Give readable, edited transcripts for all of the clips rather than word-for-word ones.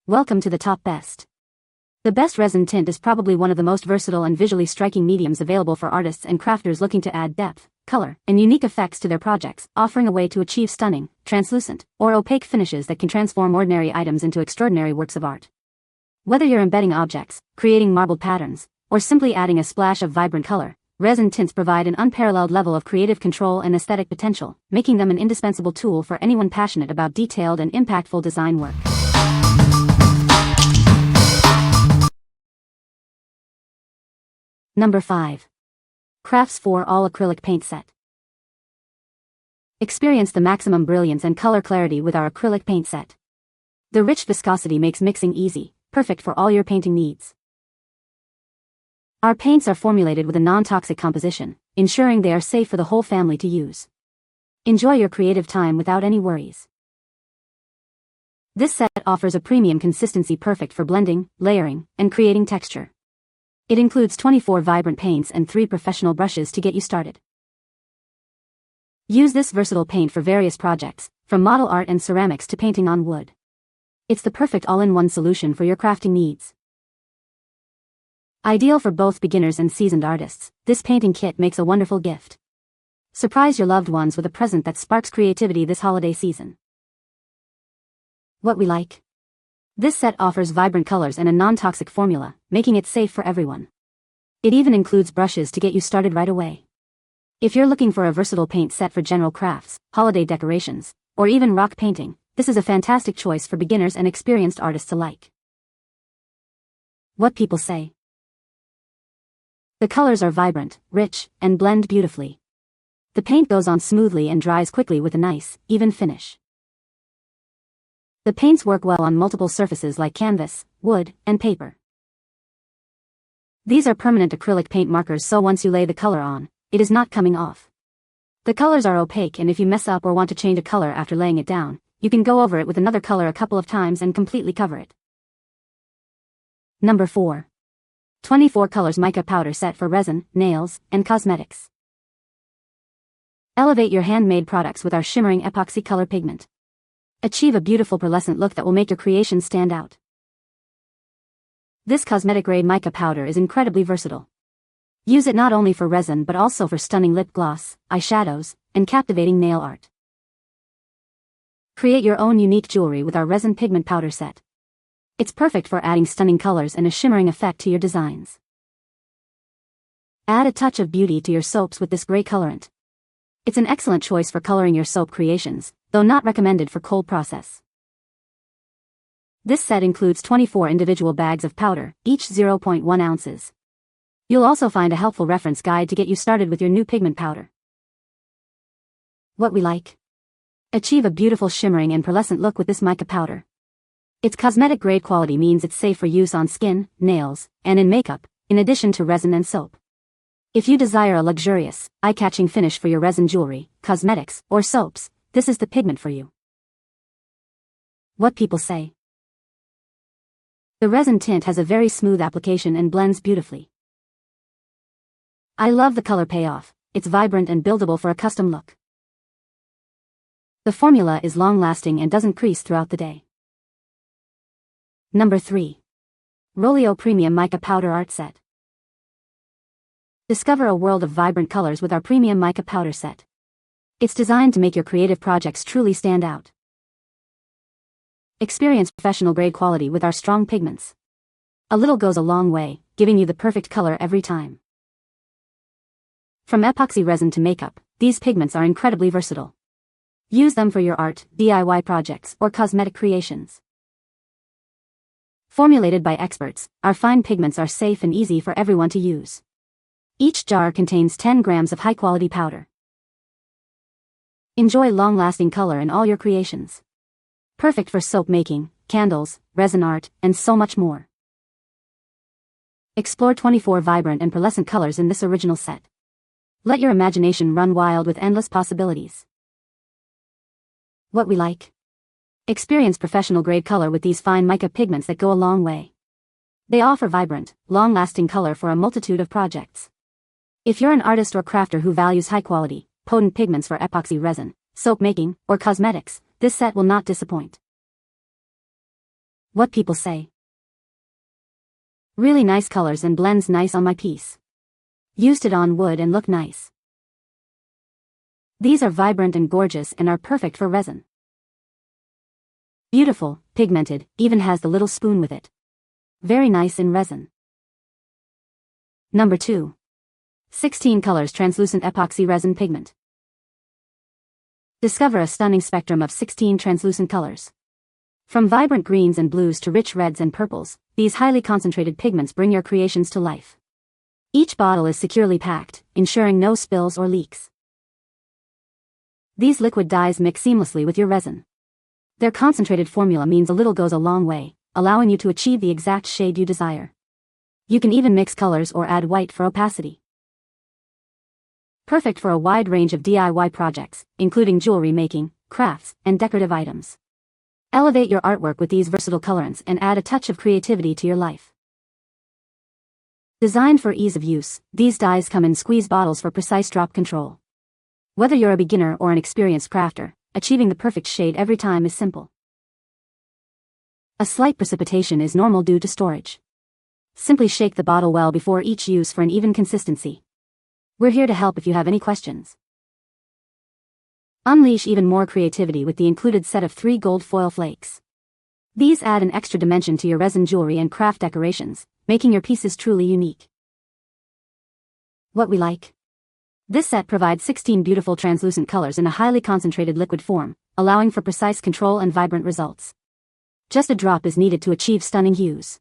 Welcome to the top best. The best resin tint is probably one of the most versatile and visually striking mediums available for artists and crafters looking to add depth, color, and unique effects to their projects, offering a way to achieve stunning, translucent, or opaque finishes that can transform ordinary items into extraordinary works of art. Whether you're embedding objects, creating marbled patterns, or simply adding a splash of vibrant color, resin tints provide an unparalleled level of creative control and aesthetic potential, making them an indispensable tool for anyone passionate about detailed and impactful design work. Number 5. Crafts 4 All Acrylic Paint Set. Experience the maximum brilliance and color clarity with our acrylic paint set. The rich viscosity makes mixing easy, perfect for all your painting needs. Our paints are formulated with a non-toxic composition, ensuring they are safe for the whole family to use. Enjoy your creative time without any worries. This set offers a premium consistency perfect for blending, layering, and creating texture. It includes 24 vibrant paints and 3 professional brushes to get you started. Use this versatile paint for various projects, from model art and ceramics to painting on wood. It's the perfect all-in-one solution for your crafting needs. Ideal for both beginners and seasoned artists, this painting kit makes a wonderful gift. Surprise your loved ones with a present that sparks creativity this holiday season. What we like. This set offers vibrant colors and a non-toxic formula, making it safe for everyone. It even includes brushes to get you started right away. If you're looking for a versatile paint set for general crafts, holiday decorations, or even rock painting, this is a fantastic choice for beginners and experienced artists alike. What people say. The colors are vibrant, rich, and blend beautifully. The paint goes on smoothly and dries quickly with a nice, even finish. The paints work well on multiple surfaces like canvas, wood, and paper. These are permanent acrylic paint markers, so once you lay the color on, it is not coming off. The colors are opaque, and if you mess up or want to change a color after laying it down, you can go over it with another color a couple of times and completely cover it. Number 4. 24 Colors Mica Powder Set for Resin, Nails, and Cosmetics. Elevate your handmade products with our shimmering epoxy color pigment. Achieve a beautiful pearlescent look that will make your creation stand out. This cosmetic-grade mica powder is incredibly versatile. Use it not only for resin but also for stunning lip gloss, eyeshadows, and captivating nail art. Create your own unique jewelry with our resin pigment powder set. It's perfect for adding stunning colors and a shimmering effect to your designs. Add a touch of beauty to your soaps with this gray colorant. It's an excellent choice for coloring your soap creations, though not recommended for cold process. This set includes 24 individual bags of powder, each 0.1 ounces. You'll also find a helpful reference guide to get you started with your new pigment powder. What we like. Achieve a beautiful shimmering and pearlescent look with this mica powder. Its cosmetic-grade quality means it's safe for use on skin, nails, and in makeup, in addition to resin and soap. If you desire a luxurious, eye-catching finish for your resin jewelry, cosmetics, or soaps, this is the pigment for you. What people say. The resin tint has a very smooth application and blends beautifully. I love the color payoff. It's vibrant and buildable for a custom look. The formula is long-lasting and doesn't crease throughout the day. Number 3. Rolio Premium Mica Powder Art Set. Discover a world of vibrant colors with our premium mica powder set. It's designed to make your creative projects truly stand out. Experience professional-grade quality with our strong pigments. A little goes a long way, giving you the perfect color every time. From epoxy resin to makeup, these pigments are incredibly versatile. Use them for your art, DIY projects, or cosmetic creations. Formulated by experts, our fine pigments are safe and easy for everyone to use. Each jar contains 10 grams of high-quality powder. Enjoy long-lasting color in all your creations. Perfect for soap making, candles, resin art, and so much more. Explore 24 vibrant and pearlescent colors in this original set. Let your imagination run wild with endless possibilities. What we like. Experience professional-grade color with these fine mica pigments that go a long way. They offer vibrant, long-lasting color for a multitude of projects. If you're an artist or crafter who values high-quality, potent pigments for epoxy resin, soap making, or cosmetics, this set will not disappoint. What people say. Really nice colors and blends nice on my piece. Used it on wood and look nice. These are vibrant and gorgeous and are perfect for resin. Beautiful, pigmented, even has the little spoon with it. Very nice in resin. Number 2. 16 colors translucent epoxy resin pigment. Discover a stunning spectrum of 16 translucent colors. From vibrant greens and blues to rich reds and purples, these highly concentrated pigments bring your creations to life. Each bottle is securely packed, ensuring no spills or leaks. These liquid dyes mix seamlessly with your resin. Their concentrated formula means a little goes a long way, allowing you to achieve the exact shade you desire. You can even mix colors or add white for opacity. Perfect for a wide range of DIY projects, including jewelry making, crafts, and decorative items. Elevate your artwork with these versatile colorants and add a touch of creativity to your life. Designed for ease of use, these dyes come in squeeze bottles for precise drop control. Whether you're a beginner or an experienced crafter, achieving the perfect shade every time is simple. A slight precipitation is normal due to storage. Simply shake the bottle well before each use for an even consistency. We're here to help if you have any questions. Unleash even more creativity with the included set of 3 gold foil flakes. These add an extra dimension to your resin jewelry and craft decorations, making your pieces truly unique. What we like. This set provides 16 beautiful translucent colors in a highly concentrated liquid form, allowing for precise control and vibrant results. Just a drop is needed to achieve stunning hues.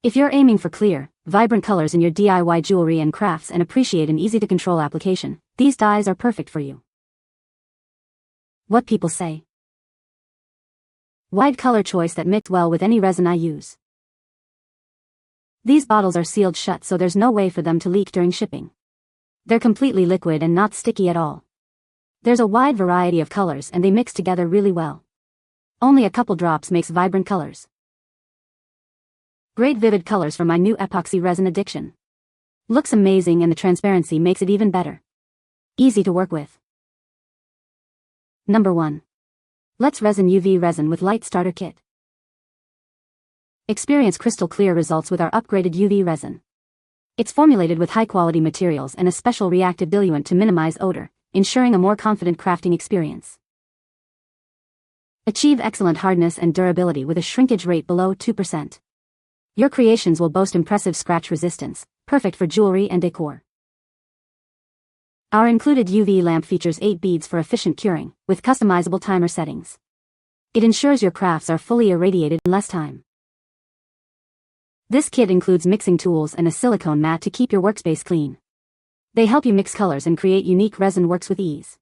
If you're aiming for clear, vibrant colors in your DIY jewelry and crafts and appreciate an easy-to-control application, these dyes are perfect for you. What people say. Wide color choice that mix well with any resin I use. These bottles are sealed shut so there's no way for them to leak during shipping. They're completely liquid and not sticky at all. There's a wide variety of colors and they mix together really well. Only a couple drops makes vibrant colors. Great vivid colors for my new epoxy resin addiction. Looks amazing and the transparency makes it even better. Easy to work with. Number 1. Let's Resin UV Resin with Light Starter Kit. Experience crystal clear results with our upgraded UV resin. It's formulated with high-quality materials and a special reactive diluent to minimize odor, ensuring a more confident crafting experience. Achieve excellent hardness and durability with a shrinkage rate below 2%. Your creations will boast impressive scratch resistance, perfect for jewelry and decor. Our included UV lamp features 8 beads for efficient curing, with customizable timer settings. It ensures your crafts are fully irradiated in less time. This kit includes mixing tools and a silicone mat to keep your workspace clean. They help you mix colors and create unique resin works with ease.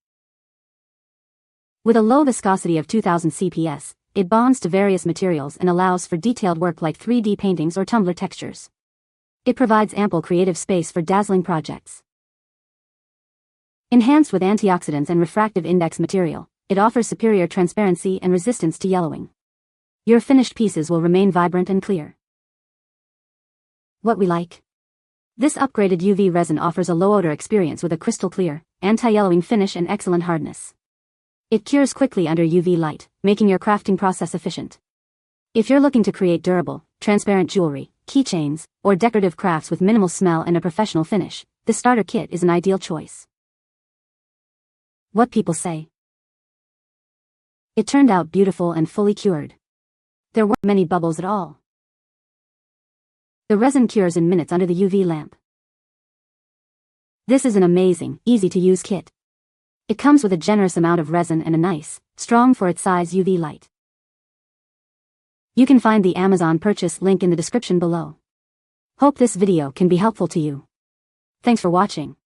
With a low viscosity of 2000 CPS, it bonds to various materials and allows for detailed work like 3D paintings or tumbler textures. It provides ample creative space for dazzling projects. Enhanced with antioxidants and refractive index material, it offers superior transparency and resistance to yellowing. Your finished pieces will remain vibrant and clear. What we like. This upgraded UV resin offers a low-odor experience with a crystal clear, anti-yellowing finish and excellent hardness. It cures quickly under UV light, making your crafting process efficient. If you're looking to create durable, transparent jewelry, keychains, or decorative crafts with minimal smell and a professional finish, this starter kit is an ideal choice. What people say. It turned out beautiful and fully cured. There weren't many bubbles at all. The resin cures in minutes under the UV lamp. This is an amazing, easy-to-use kit. It comes with a generous amount of resin and a nice, strong for its size UV light. You can find the Amazon purchase link in the description below. Hope this video can be helpful to you. Thanks for watching.